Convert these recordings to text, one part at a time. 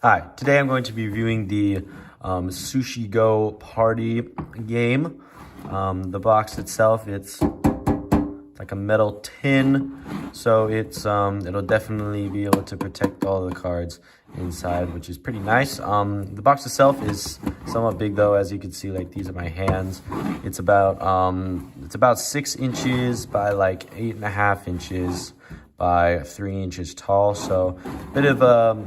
Hi, today I'm going to be reviewing the Sushi Go party game. The box itself, it's like a metal tin, so it'll definitely be able to protect all the cards inside, which is pretty nice. The box itself is somewhat big though, as you can see. Like, these are my hands. It's about 6 inches by like 8.5 inches by 3 inches tall, so a bit of a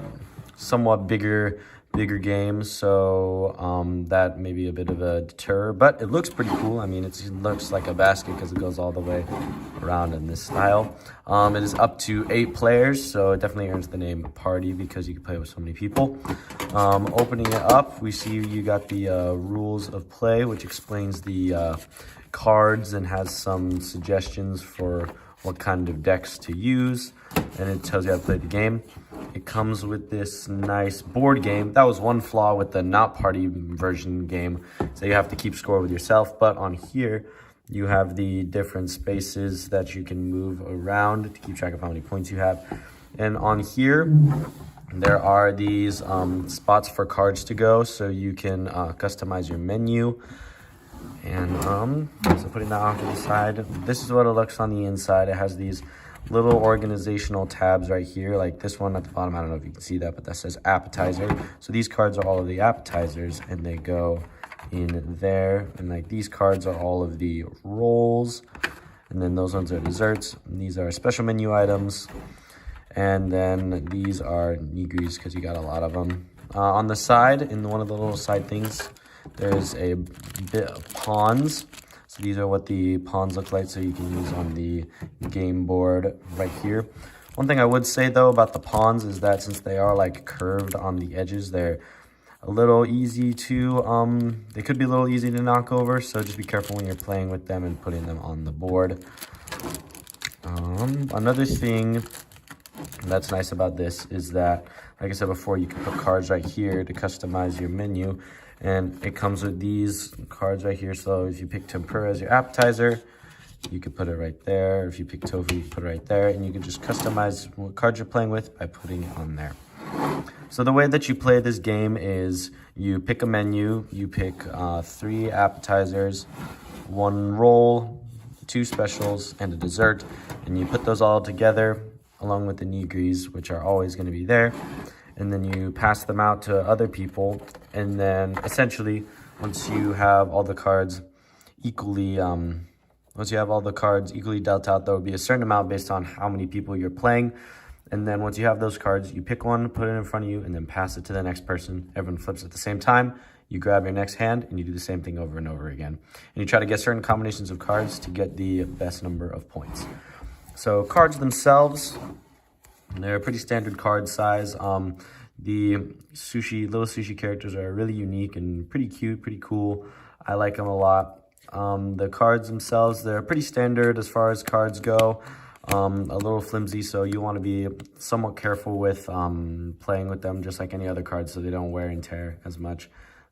somewhat bigger game, so that may be a bit of a deter, but it looks pretty cool. I mean, it looks like a basket because it goes all the way around in this style. It is up to 8 players, so it definitely earns the name party because you can play with so many people. Opening it up, we see you got the rules of play, which explains the cards and has some suggestions for what kind of decks to use, and it tells you how to play the game. It comes with this nice board game. That was one flaw with the not party version game, so you have to keep score with yourself. But on here, you have the different spaces that you can move around to keep track of how many points you have. And on here, there are these spots for cards to go, so you can customize your menu. And so putting that off to the side, this is what it looks on the inside. It has these little organizational tabs right here, like this one at the bottom. I don't know if you can see that, but that says appetizer. So these cards are all of the appetizers, and they go in there. And like, these cards are all of the rolls, and then those ones are desserts, and these are special menu items, and then these are nigiris because you got a lot of them. On the side, in one of the little side things, there's a bit of pawns. So these are what the pawns look like, so you can use on the game board right here. One thing I would say though about the pawns is that since they are like curved on the edges, they're a little easy to, they could be a little easy to knock over, so just be careful when you're playing with them and putting them on the board. Another thing that's nice about this is that, like I said before, you can put cards right here to customize your menu. And it comes with these cards right here. So if you pick tempura as your appetizer, you could put it right there. If you pick tofu, you can put it right there. And you can just customize what cards you're playing with by putting it on there. So the way that you play this game is you pick a menu. You pick 3 appetizers, 1 roll, 2 specials, and a dessert. And you put those all together along with the nigiris, which are always going to be there. And then you pass them out to other people, and then essentially once you have all the cards equally dealt out, there will be a certain amount based on how many people you're playing. And then once you have those cards, you pick one, put it in front of you, and then pass it to the next person. Everyone flips at the same time. You grab your next hand, and you do the same thing over and over again. And you try to get certain combinations of cards to get the best number of points. So cards themselves, they're a pretty standard card size. The little sushi characters are really unique and pretty cute, pretty cool. I like them a lot. The cards themselves, they're pretty standard as far as cards go. A little flimsy, so you want to be somewhat careful with playing with them, just like any other cards, so they don't wear and tear as much.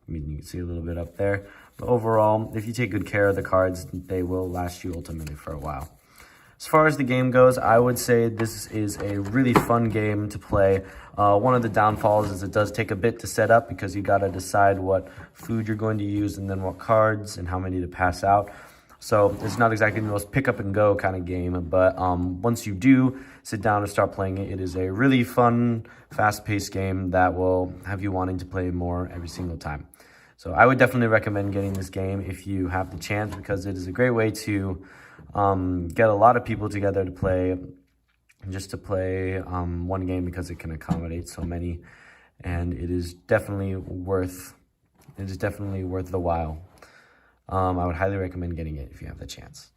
I mean, you can see a little bit up there. But overall, if you take good care of the cards, they will last you ultimately for a while. As far as the game goes, I would say this is a really fun game to play. One of the downfalls is it does take a bit to set up because you got to decide what food you're going to use and then what cards and how many to pass out. So it's not exactly the most pick up and go kind of game, but once you do sit down and start playing it, it is a really fun, fast-paced game that will have you wanting to play more every single time. So I would definitely recommend getting this game if you have the chance, because it is a great way to get a lot of people together to play, one game, because it can accommodate so many, and it is definitely worth the while. I would highly recommend getting it if you have the chance.